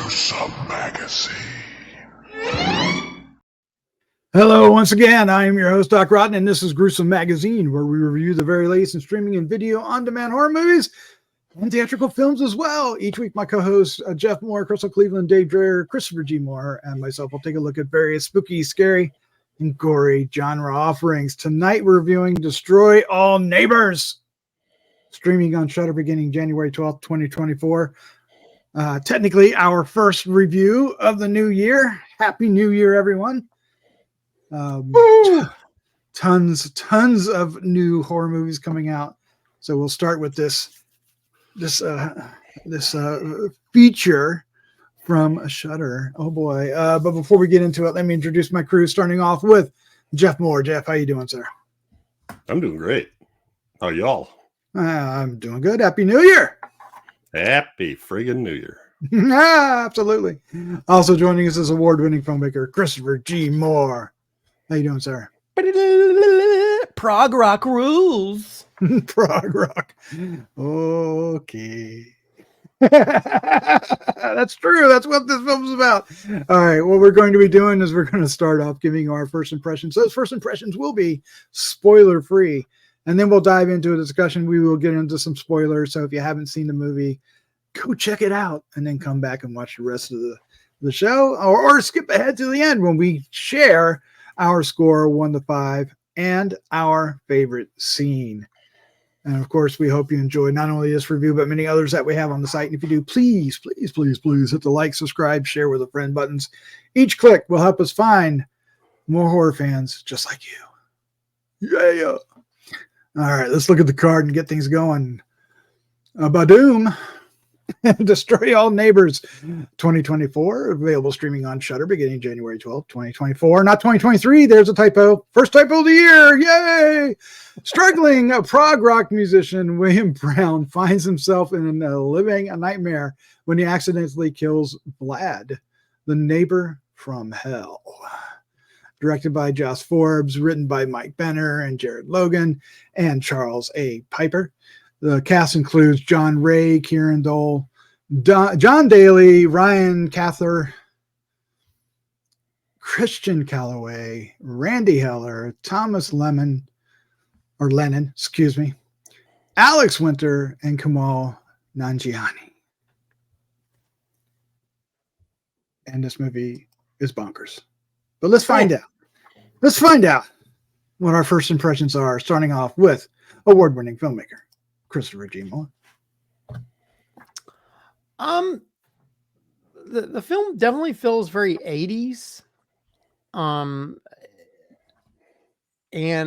Gruesome Magazine. Hello, once again, I am your host, Doc Rotten, and this is Gruesome Magazine, where we review the very latest in streaming and video on-demand horror movies and theatrical films as well. Each week, my co-hosts, Jeff Mohr, Crystal Cleveland, Dave Dreher, Christopher G. Mohr, and myself will take a look at various spooky, scary, and gory genre offerings. Tonight, we're reviewing Destroy All Neighbors, streaming on Shudder beginning January 12th, 2024. Technically, our first review of the new year. Happy New Year, everyone. Tons of new horror movies coming out. So we'll start with this feature from Shudder. Oh boy. But before we get into it, let me introduce my crew, starting off with Jeff Mohr. Jeff, how you doing, sir? I'm doing great. How y'all? I'm doing good. Happy New Year. Happy friggin' New Year. Absolutely. Also joining us is award-winning filmmaker Christopher G. Mohr. How you doing, sir? Prog-rock rules. Prog-rock. Okay. That's true. That's what this film's about. All right. What we're going to be doing is we're going to start off giving our first impressions. Those first impressions will be spoiler-free. And then we'll dive into a discussion. We will get into some spoilers. So if you haven't seen the movie, go check it out and then come back and watch the rest of the show, or skip ahead to the end when we share our score 1 to 5 and our favorite scene. And of course, we hope you enjoy not only this review, but many others that we have on the site. And if you do, please hit the like, subscribe, share with a friend buttons. Each click will help us find more horror fans just like you. Yeah. All right, let's look at the card and get things going. Badoom. Destroy All Neighbors 2024, available streaming on Shudder beginning January 12th, 2024. Not 2023. There's a typo. First typo of the year. Yay! Struggling prog rock musician William Brown finds himself in living a nightmare when he accidentally kills Vlad, the neighbor from hell. Directed by Josh Forbes, written by Mike Benner and Jared Logan and Charles A. Pieper. The cast includes John Ray, Kiran, Deol, John Daly, Ryan Kattner, Christian Calloway, Randee Heller, Thomas Lennon, Alex Winter, and Kumail Nanjiani. And this movie is bonkers. But let's find out. Let's find out what our first impressions are, starting off with award-winning filmmaker Christopher G. Mohr. The film definitely feels very 80s. And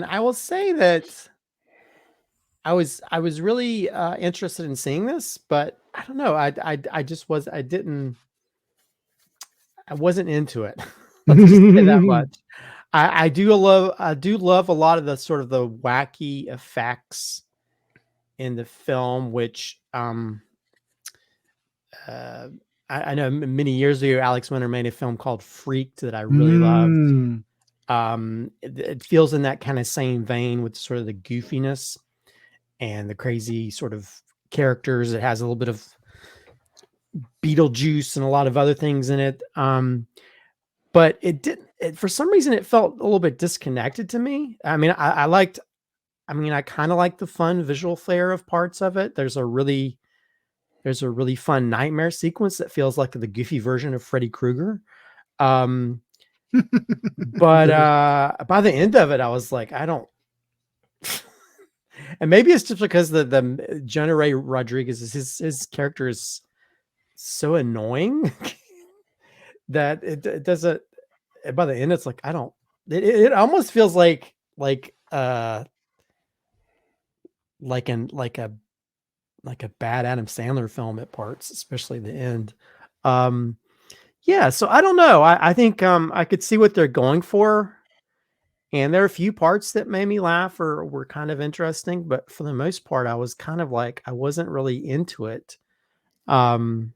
I will say that I was really interested in seeing this, but I don't know. I wasn't into it. Let's just say that much. I do love a lot of the sort of the wacky effects in the film, which I know many years ago, Alex Winter made a film called Freaked that I really loved. It feels in that kind of same vein with sort of the goofiness and the crazy sort of characters. It has a little bit of Beetlejuice and a lot of other things in it. But for some reason, it felt a little bit disconnected to me. I mean, I kind of like the fun visual flair of parts of it. There's a really fun nightmare sequence that feels like the goofy version of Freddy Krueger. But by the end of it, I was like, I don't. And maybe it's just because the Jonah Ray Rodriguez, his character is so annoying that it doesn't. By the end, it's like I don't. It almost feels like a bad Adam Sandler film at parts, especially the end. So I don't know. I think I could see what they're going for, and there are a few parts that made me laugh or were kind of interesting, but for the most part, I was kind of like I wasn't really into it. Even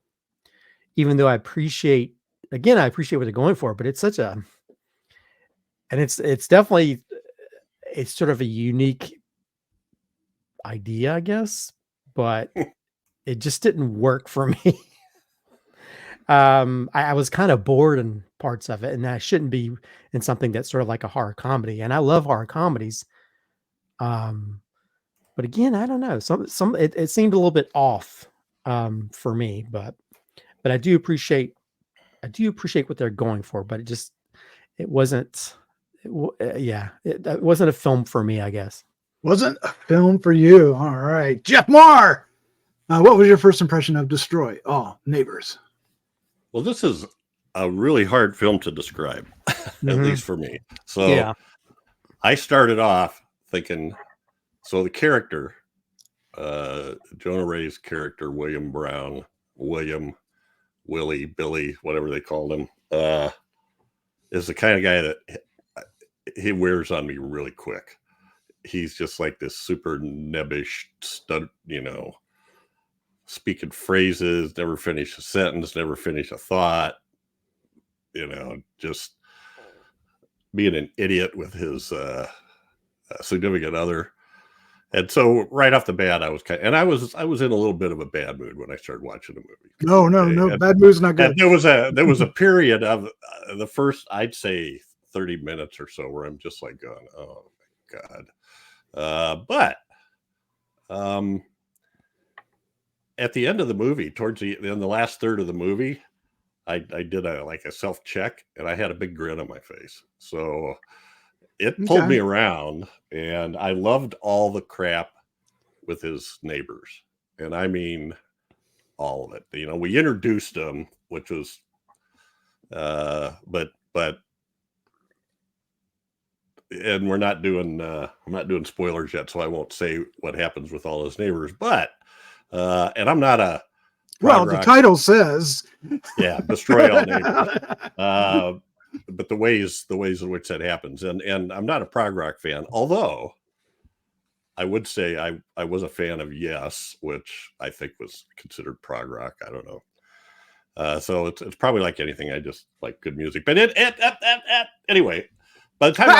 though I appreciate what they're going for, but it's such a, and it's definitely sort of a unique idea, I guess, but it just didn't work for me. I was kind of bored in parts of it, and I shouldn't be in something that's sort of like a horror comedy. And I love horror comedies. But again, I don't know. It seemed a little bit off for me, but I do appreciate what they're going for. But it wasn't. It wasn't a film for me, I guess. Wasn't a film for you. All right. Jeff Mohr, what was your first impression of Destroy All Neighbors? Well, this is a really hard film to describe, at least for me. So Yeah. I started off thinking, so the character, Jonah Ray's character, William Brown, Willie, Billy, whatever they called him, is the kind of guy that he wears on me really quick. He's just like this super nebbish stud, speaking phrases, never finish a sentence, never finish a thought, just being an idiot with his significant other. And so right off the bat, I was in a little bit of a bad mood when I started watching the movie. No, bad mood's not good. There was a period of the first, I'd say 30 minutes or so where I'm just like going, oh my God. But at the end of the movie, in the last third of the movie, I did a self check, and I had a big grin on my face. So it pulled me around, and I loved all the crap with his neighbors, and I mean all of it. We introduced them, which was, but. And we're not doing I'm not doing spoilers yet, so I won't say what happens with all his neighbors. But and I'm not a the title says, destroy all neighbors. But the ways in which that happens, and I'm not a prog rock fan, although I would say I was a fan of Yes, which I think was considered prog rock. I don't know. So it's probably like anything. I just like good music. But anyway. By the time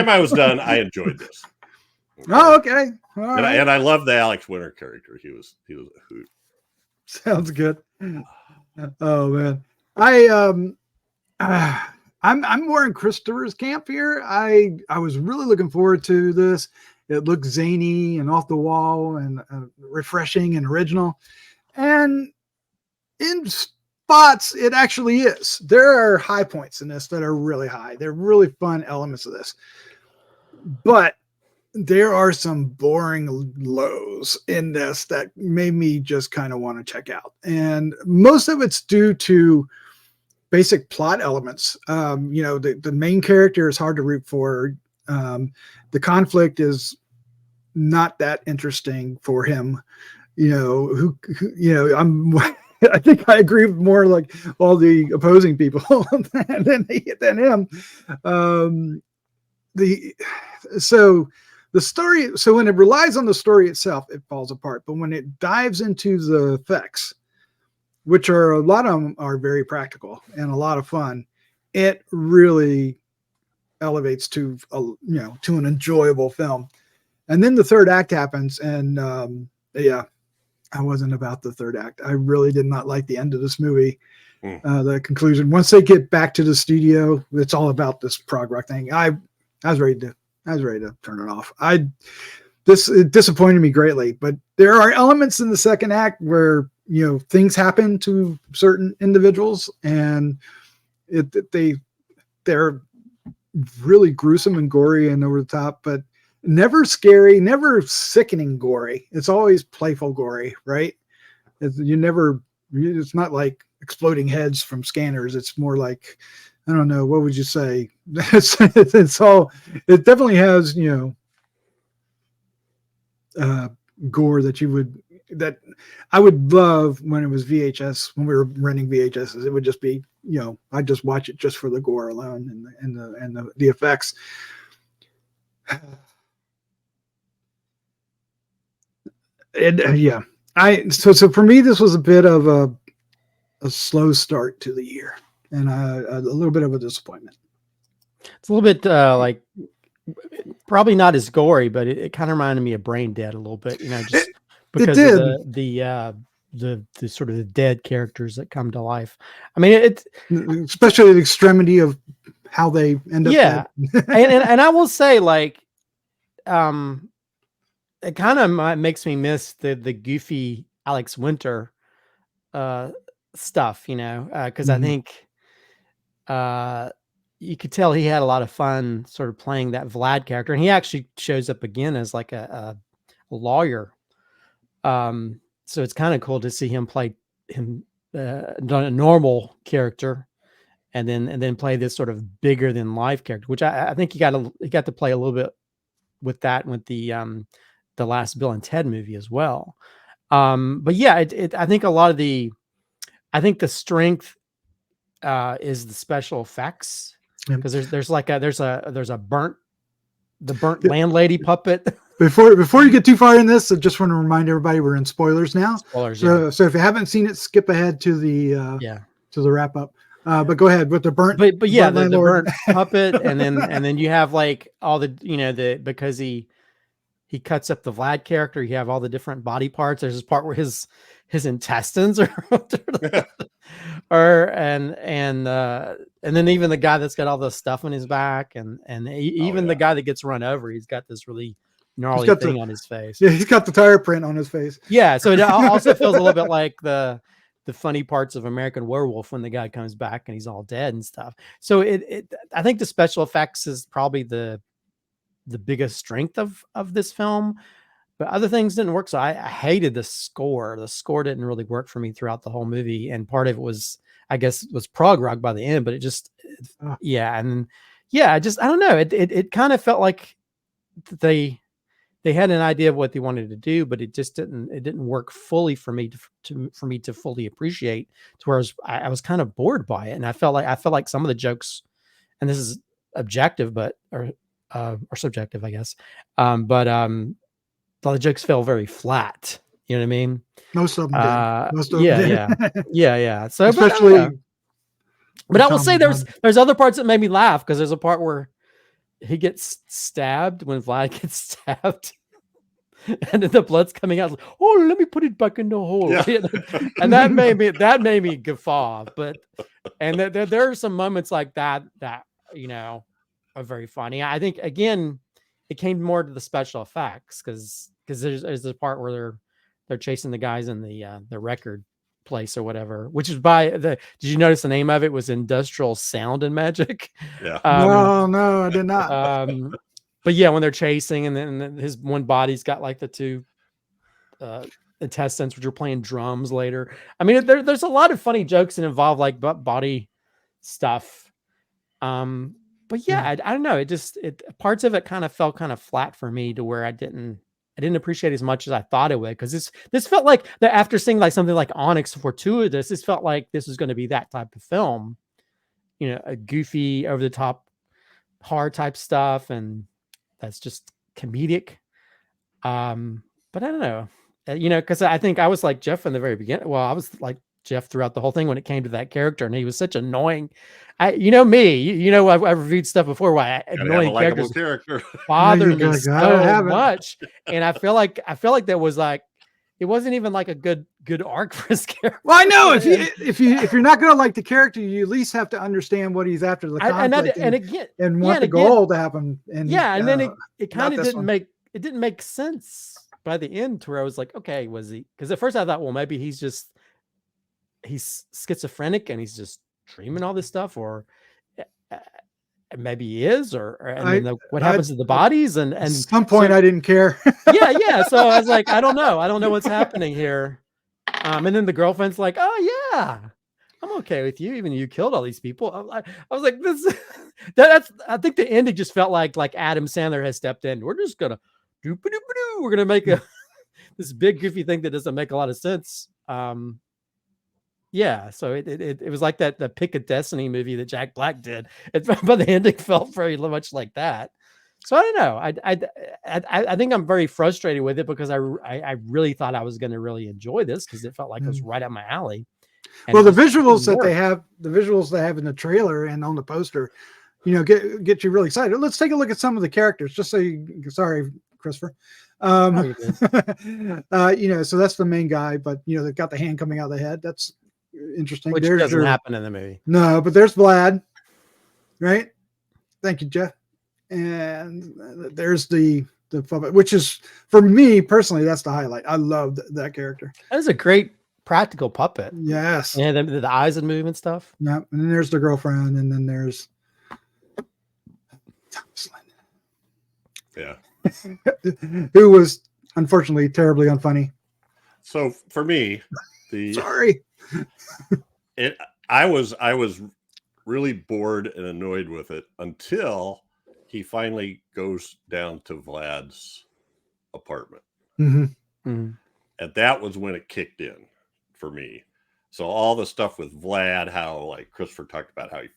I was done, I enjoyed this. Okay. Oh, okay. All right. And I love the Alex Winter character. He was a hoot. Sounds good. Oh man, I'm more in Christopher's camp here. I was really looking forward to this. It looked zany and off the wall and refreshing and original, and in spots it actually is. There are high points in this that are really high. They're really fun elements of this, but there are some boring lows in this that made me just kind of want to check out, and most of it's due to basic plot elements. The main character is hard to root for. The conflict is not that interesting for him. I think I agree with more like all the opposing people than him. The story, so when it relies on the story itself, it falls apart. But when it dives into the effects, which are a lot of them are very practical and a lot of fun, it really elevates to an enjoyable film. And then the third act happens, and I wasn't about the third act. I really did not like the end of this movie. The conclusion. Once they get back to the studio, it's all about this prog rock thing. I was ready to turn it off. It disappointed me greatly. But there are elements in the second act where things happen to certain individuals, and they're really gruesome and gory and over the top, but never scary, never sickening gory. It's always playful gory, right? It's not like exploding heads from scanners. It's more like, I don't know, what would you say? It definitely has, gore that I would love when it was VHS, when we were renting VHSs. It would just be, I'd just watch it just for the gore alone and the effects. So for me, this was a bit of a slow start to the year and a little bit of a disappointment. It's a little bit like probably not as gory, but it kind of reminded me of Brain Dead a little bit, just because of the sort of the dead characters that come to life. I mean, it especially the extremity of how they end up. Yeah, and I will say, like, it kind of makes me miss the goofy Alex Winter stuff, because I think you could tell he had a lot of fun sort of playing that Vlad character, and he actually shows up again as like a lawyer. So it's kind of cool to see him play him a normal character, and then play this sort of bigger than life character, which I think he got to play a little bit with that with the last Bill and Ted movie as well. But yeah, I think the strength is the special effects, because there's a burnt landlady puppet. Before you get too far in this, I just want to remind everybody we're in spoilers now. Spoilers, so if you haven't seen it, skip ahead to the to the wrap up. But go ahead with the burnt. But yeah, the burnt puppet, and then you have like all the because he cuts up the Vlad character. You have all the different body parts. There's this part where his intestines and then even the guy that's got all the stuff on his back, and even the guy that gets run over, he's got this really gnarly thing on his face. Yeah, he's got the tire print on his face. Yeah, so it also feels a little bit like the funny parts of American Werewolf when the guy comes back and he's all dead and stuff. So I think the special effects is probably the biggest strength of this film, but other things didn't work. So I hated the score. The score didn't really work for me throughout the whole movie, and part of it was, I guess, was prog-rock by the end, but it just I don't know. It kind of felt like they had an idea of what they wanted to do, but it just didn't work fully for me to fully appreciate, to where I was kind of bored by it. And I felt like some of the jokes, and this is objective, or subjective, I guess. But the jokes fell very flat. You know what I mean? Most of them did. Most of them did. Yeah. So especially, but I will say there's other parts that made me laugh, because there's a part where he gets stabbed, when Vlad gets stabbed, and then the blood's coming out. Like, oh, let me put it back in the hole. Yeah. And that made me guffaw. But there are some moments like that are very funny. I think, again, it came more to the special effects, because there's a part where they're chasing the guys in the record place or whatever, which is did you notice the name of it was Industrial Sound and Magic? Yeah. No, I did not. But yeah, when they're chasing, and then his one body's got like the two intestines, which are playing drums later. I mean, there's a lot of funny jokes that involve like body stuff. But yeah, I don't know. Parts of it kind of fell kind of flat for me, to where I didn't appreciate as much as I thought it would. Because this felt like after seeing like something like Onyx Fortuitous, this felt like this was going to be that type of film, a goofy, over the top, hard type stuff, and that's just comedic. But I don't know, because I think I was like Jeff in the very beginning. Well, I was like Jeff throughout the whole thing when it came to that character, and he was such annoying. I've reviewed stuff before why annoying characters bother me so much, and I feel like that was like, it wasn't even like a good arc for his character. Well, I know if you're not going to like the character, you at least have to understand what he's after, the conflict, and want the goal to happen. And and then it kind of didn't make sense by the end, to where I was like, okay, was he? Because at first I thought, well, maybe he's schizophrenic and he's just dreaming all this stuff, or maybe he is, what happens to the bodies, and at some point I didn't care. yeah. So I was like, I don't know what's happening here. And then the girlfriend's like, oh yeah, I'm okay with you, even you killed all these people. I was like, I think the ending just felt like Adam Sandler has stepped in. We're just gonna we're gonna make this big goofy thing that doesn't make a lot of sense. Yeah, so it was like the Pick of Destiny movie that Jack Black did. But the ending felt very much like that. So I don't know. I think I'm very frustrated with it, because I really thought I was going to really enjoy this, because it felt like it was right up my alley. And well, the visuals they have in the trailer and on the poster, get you really excited. Let's take a look at some of the characters, just so sorry Christopher. Oh, you're good. So that's the main guy, but they've got the hand coming out of the head. That's interesting. Which There's doesn't happen in the movie. No, but there's Vlad, right? Thank you, Jeff. And there's the puppet, which is, for me personally, that's the highlight. I loved that character. That is a great practical puppet. Yes. Yeah, the eyes would move and stuff. Yeah. And then there's the girlfriend, and then there's Yeah. who was unfortunately terribly unfunny. So for me, Sorry. I was really bored and annoyed with it until he finally goes down to Vlad's apartment. Mm-hmm. Mm-hmm. And that was when it kicked in for me. So all the stuff with Vlad, how like Christopher talked about how he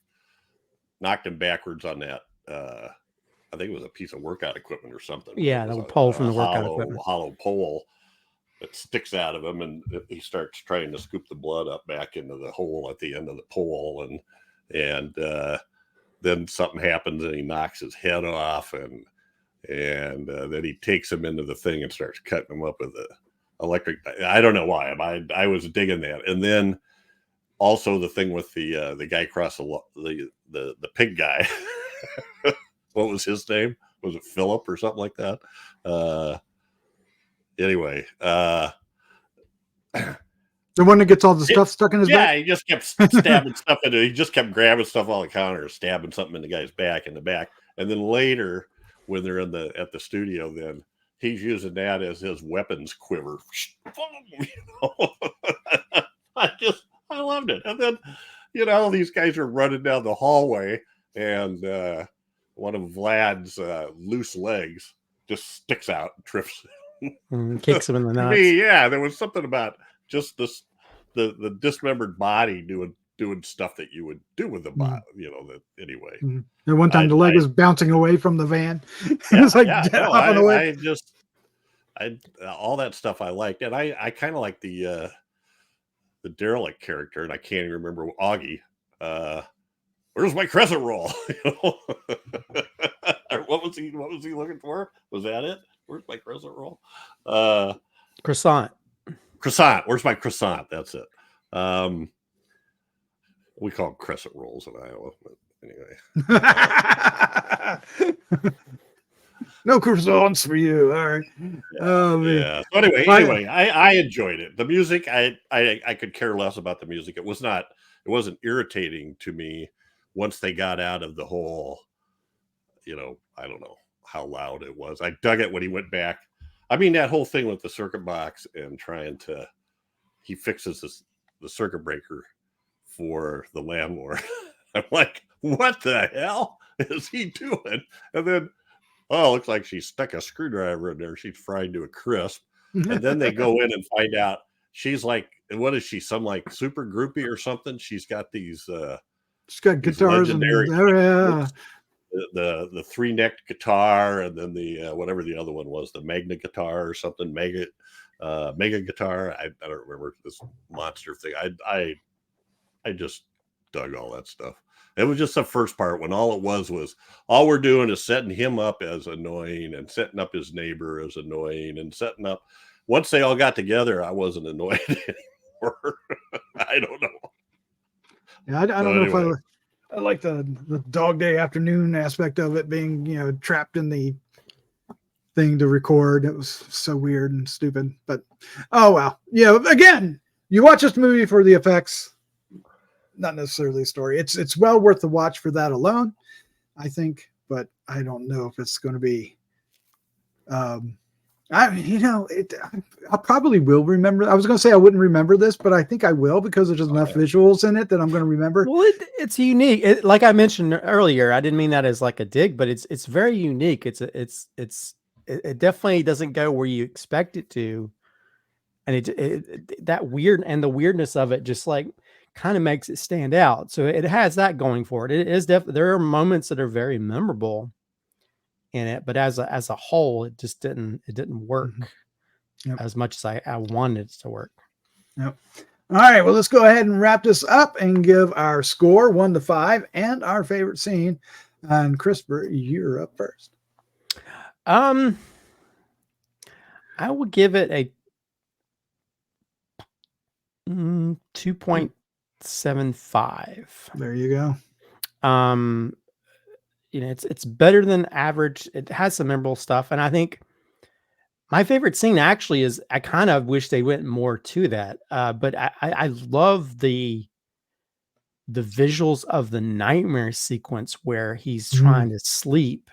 knocked him backwards on that, I think it was a piece of workout equipment or something. Yeah, the pole from the workout equipment. Hollow pole that sticks out of him, and he starts trying to scoop the blood up back into the hole at the end of the pole, and then something happens and he knocks his head off, and then he takes him into the thing and starts cutting him up with the electric. I don't know why. I was digging that, and then also the thing with the guy across the pig guy. What was his name? Was it Philip or something like that? Anyway, the one that gets all the stuff stuck in his back. Yeah, he just kept stabbing stuff into. He just kept grabbing stuff on the counter, stabbing something in the guy's back in the back, and then later when they're at the studio, then he's using that as his weapons quiver. I loved it, and then these guys are running down the hallway, and one of Vlad's loose legs just sticks out and trips. Kicks him in the nuts. Yeah, there was something about just the dismembered body doing stuff that you would do with the body, anyway. And one time the leg was bouncing away from the van. It's like hopping away. All that stuff I liked, and I kind of like the derelict character, and I can't even remember Augie. Where's my crescent roll? What was he looking for? Was that it? Where's my crescent roll? Croissant. Where's my croissant? That's it. We call them crescent rolls in Iowa, but anyway. No croissants for you. All right. Yeah. So anyway, I enjoyed it. The music, I could care less about the music. It wasn't irritating to me once they got out of the whole, I don't know how loud it was. I dug it when he went back. I mean, that whole thing with the circuit box and he fixes the circuit breaker for the landlord. I'm like, what the hell is he doing? And then, looks like she stuck a screwdriver in there. She's fried to a crisp. And then they go in and find out she's like, what is she? Some like super groupie or something? She's got these. She's got guitars and the three-necked guitar, and then the whatever the other one was, the Magna guitar or something, mega guitar. I don't remember this monster thing. I just dug all that stuff. It was just the first part when all we're doing is setting him up as annoying and setting up his neighbor as annoying and setting up. Once they all got together, I wasn't annoyed anymore. I don't know. Yeah, I don't know if I like the Dog Day Afternoon aspect of it, being trapped in the thing to record. It was so weird and stupid. But oh well. Yeah, again, you watch this movie for the effects, not necessarily the story. It's well worth the watch for that alone, I think. But I don't know if it's going to be. I probably will remember. I was going to say I wouldn't remember this, but I think I will because there's enough visuals in it that I'm going to remember. Well, it's unique. Like I mentioned earlier, I didn't mean that as like a dig, but it's very unique. It definitely doesn't go where you expect it to, and the weirdness of it just like kind of makes it stand out. So it has that going for it. It is there are moments that are very memorable in it, but as a whole, it just didn't work as much as I wanted it to work. Yep. All right, well, let's go ahead and wrap this up and give our score 1 to 5 and our favorite scene. And Christopher, you're up first. I will give it a 2.75. There you go. It's better than average. It has some memorable stuff, and I think my favorite scene actually is, I kind of wish they went more to that. But I love the visuals of the nightmare sequence where he's trying to sleep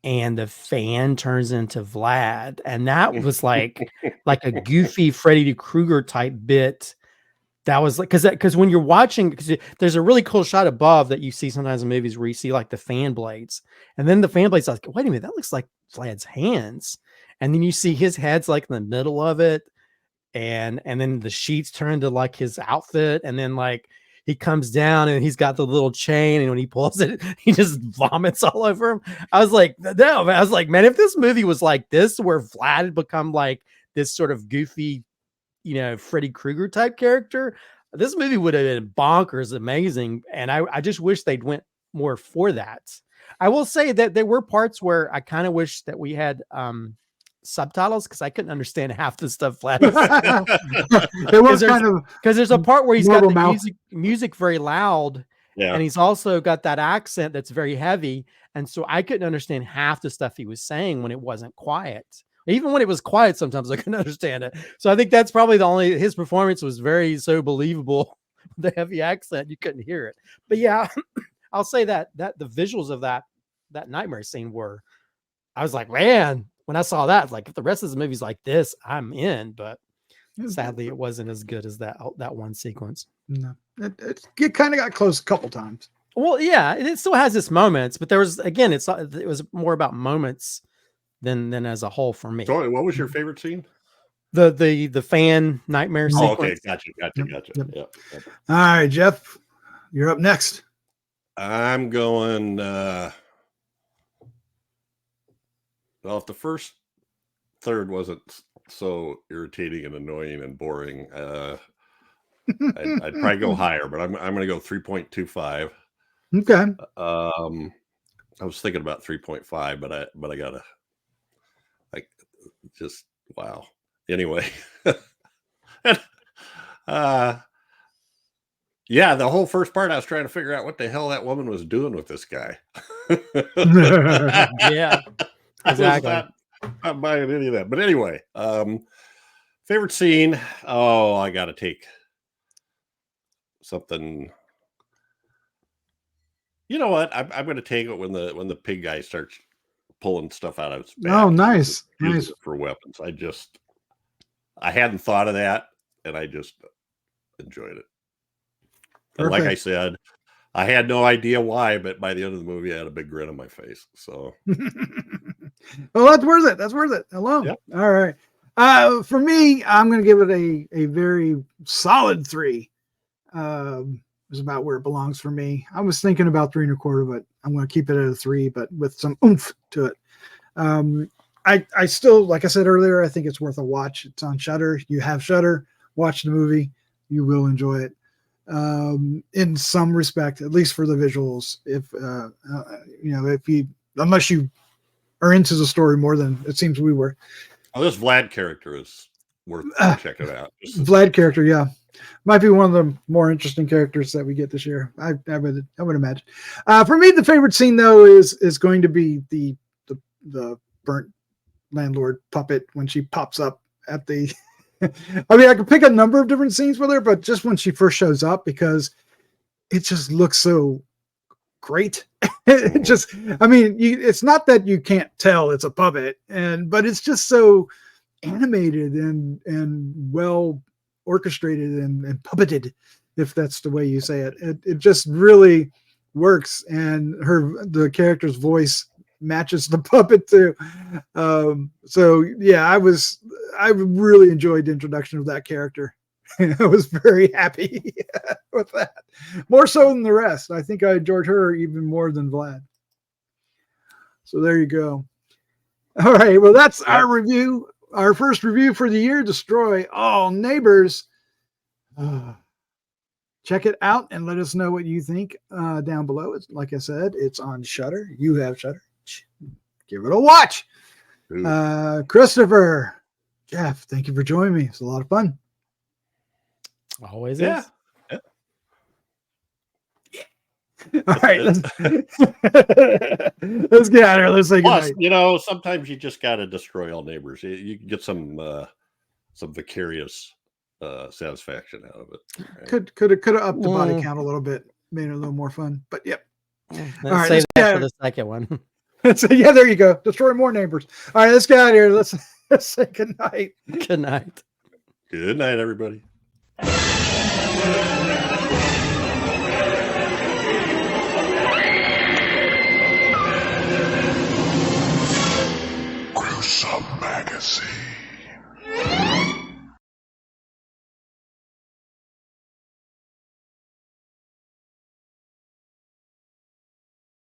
and the fan turns into Vlad. And that was like a goofy Freddy Krueger type bit. That was like, because when you're watching, because there's a really cool shot above that you see sometimes in movies where you see like the fan blades, and then the fan blades, like, wait a minute, that looks like Vlad's hands. And then you see his head's like in the middle of it. And then the sheets turn to like his outfit. And then like he comes down and he's got the little chain. And when he pulls it, he just vomits all over him. I was like, no, man. I was like, man, if this movie was like this, where Vlad had become like this sort of goofy, Freddy Krueger type character, this movie would have been bonkers amazing. And I just wish they'd went more for that. I will say that there were parts where I kind of wish that we had subtitles, because I couldn't understand half the stuff Vlad was saying. It was kind of, because there's a part where he's got the mouth. music very loud, and he's also got that accent that's very heavy, and so I couldn't understand half the stuff he was saying when it wasn't quiet. Even when it was quiet, sometimes I couldn't understand it. So I think that's probably his performance was so believable. The heavy accent, you couldn't hear it. But yeah, I'll say that the visuals of that nightmare scene were, I was like, man, when I saw that, like, if the rest of the movie's like this, I'm in. But sadly, it wasn't as good as that one sequence. No, it kind of got close a couple times. Well, yeah, it still has its moments, but there was, again, it was more about moments than as a whole for me. Sorry, what was your favorite scene? The fan nightmare sequence. Okay, gotcha. Yep. All right, Jeff, you're up next. I'm going. Well, if the first third wasn't so irritating and annoying and boring, I'd probably go higher, but I'm going to go 3.25. Okay. I was thinking about 3.5, but I gotta, like, just wow. Anyway, yeah, the whole first part, I was trying to figure out what the hell that woman was doing with this guy. Yeah. Exactly. Not buying any of that. But anyway, favorite scene. Oh, I got to take something. You know what? I'm going to take it when the pig guy starts pulling stuff out of his back. Oh, nice. For weapons. I hadn't thought of that, and I just enjoyed it. And like I said, I had no idea why, but by the end of the movie, I had a big grin on my face. So, well, that's worth it. That's worth it alone. Yep. All right. For me, I'm going to give it a very solid 3. Is about where it belongs for me. I was thinking about 3 1/4, but I'm going to keep it at a 3, but with some oomph to it. I still, like I said earlier, I think it's worth a watch. It's on Shudder. You have Shudder. Watch the movie. You will enjoy it. In some respect, at least for the visuals. If unless you are into the story more than it seems we were. Oh, this Vlad character is worth checking out. Vlad character, yeah, might be one of the more interesting characters that we get this year. I would imagine. For me, the favorite scene though is going to be the burnt landlord puppet when she pops up at the. I mean, I could pick a number of different scenes with her, but just when she first shows up, because it just looks so great. It just, I mean, it's not that you can't tell it's a puppet, but it's just so animated and well orchestrated and puppeted, if that's the way you say it. It just really works, and the character's voice matches the puppet too. So yeah, I really enjoyed the introduction of that character. I was very happy with that, more so than the rest. I think I enjoyed her even more than Vlad. So there you go. All right, well, that's our review, our first review for the year. Destroy All Neighbors. Check it out and let us know what you think down below. It's, like I said, it's on Shudder. You have Shudder. Give it a watch. Ooh. Christopher, Jeff, thank you for joining me. It's a lot of fun. Always Yeah. is. All right, let's get out of here. Let's say Plus, goodnight. sometimes you just got to destroy all neighbors. You can get some vicarious satisfaction out of it. Right? Could have upped the body count a little bit, made it a little more fun. But yep. Let's All right, save let's that for the second one. So yeah, there you go. Destroy more neighbors. All right, let's get out of here. Let's say goodnight. Good night. Good night, everybody.